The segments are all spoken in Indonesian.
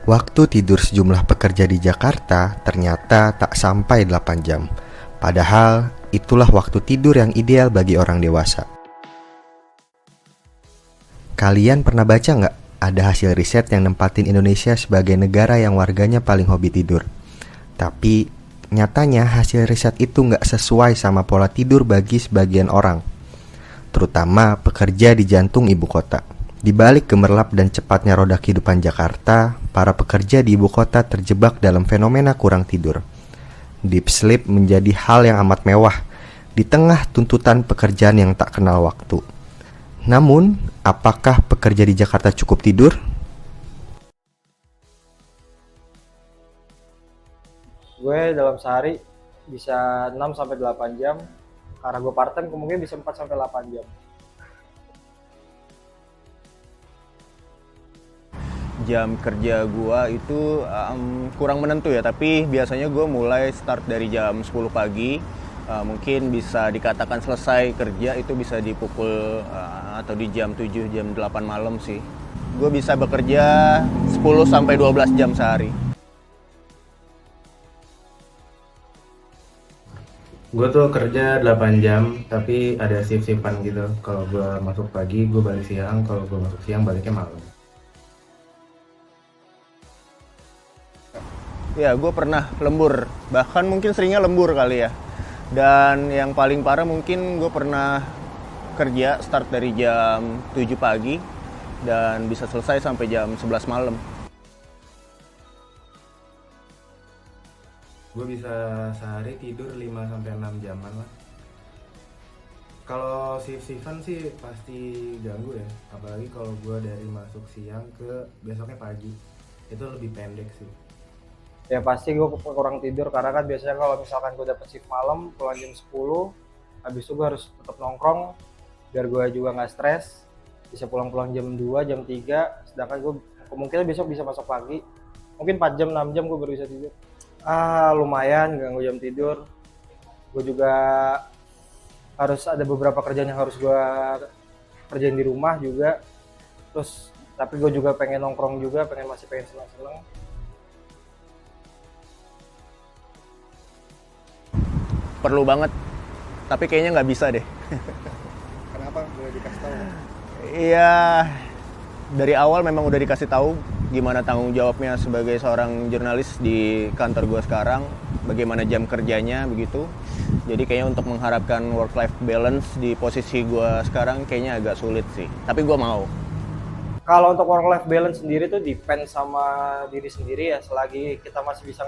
Waktu tidur sejumlah pekerja di Jakarta ternyata tak sampai 8 jam. Padahal itulah waktu tidur yang ideal bagi orang dewasa. Kalian pernah baca nggak? Ada hasil riset yang nempatin Indonesia sebagai negara yang warganya paling hobi tidur. Tapi nyatanya hasil riset itu nggak sesuai sama pola tidur bagi sebagian orang, terutama pekerja di jantung ibu kota. Di balik gemerlap dan cepatnya roda kehidupan Jakarta, para pekerja di ibu kota terjebak dalam fenomena kurang tidur. Deep sleep menjadi hal yang amat mewah di tengah tuntutan pekerjaan yang tak kenal waktu. Namun, apakah pekerja di Jakarta cukup tidur? Gue dalam sehari bisa 6 sampai 8 jam. Karena gue part time kemungkinan bisa 4 sampai 8 jam. Jam kerja gua itu kurang menentu ya, tapi biasanya gua mulai start dari jam 10 pagi. Mungkin bisa dikatakan selesai kerja itu bisa di pukul atau di jam 7, jam 8 malam sih. Gue bisa bekerja 10 sampai 12 jam sehari. Gue tuh kerja 8 jam, tapi ada shift-shiftan gitu. Kalau gue masuk pagi, gue balik siang. Kalau gue masuk siang, baliknya malam. Ya, gue pernah lembur, bahkan mungkin seringnya lembur kali ya. Dan yang paling parah mungkin gue pernah kerja start dari jam 7 pagi dan bisa selesai sampai jam 11 malam. Gue bisa sehari tidur 5-6 jaman lah. Kalau shift-shiftan sih pasti ganggu ya. Apalagi kalau gue dari masuk siang ke besoknya pagi. Itu lebih pendek sih. Ya pasti gue kurang tidur karena kan biasanya kalau misalkan gue dapet shift malam pulang jam 10, habis itu gue harus tetap nongkrong biar gue juga nggak stres. Bisa pulang-pulang jam 2, jam 3, sedangkan gue kemungkinan besok bisa masuk pagi. Mungkin 4 jam, 6 jam gue baru bisa tidur. Lumayan ganggu jam tidur. Gue juga harus ada beberapa kerjaan yang harus gue kerjain di rumah juga. Terus tapi gue juga pengen nongkrong juga, masih pengen senang-senang. Perlu banget, tapi kayaknya nggak bisa deh. Kenapa? Boleh dikasih tahu? Iya, dari awal memang udah dikasih tahu gimana tanggung jawabnya sebagai seorang jurnalis di kantor gue sekarang, bagaimana jam kerjanya begitu. Jadi kayaknya untuk mengharapkan work-life balance di posisi gue sekarang kayaknya agak sulit sih. Tapi gue mau. Kalau untuk work life balance sendiri tuh depend sama diri sendiri ya. Selagi kita masih bisa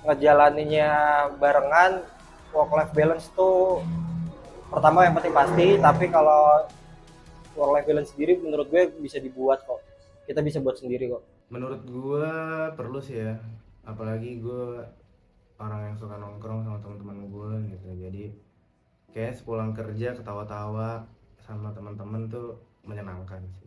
ngejalaninya barengan, work life balance tuh pertama yang penting pasti. Tapi kalau work life balance sendiri menurut gue bisa dibuat kok. Kita bisa buat sendiri kok. Menurut gue perlu sih ya. Apalagi gue orang yang suka nongkrong sama teman-teman gue gitu. Jadi kayak sepulang kerja ketawa-tawa sama teman-teman tuh menyenangkan sih.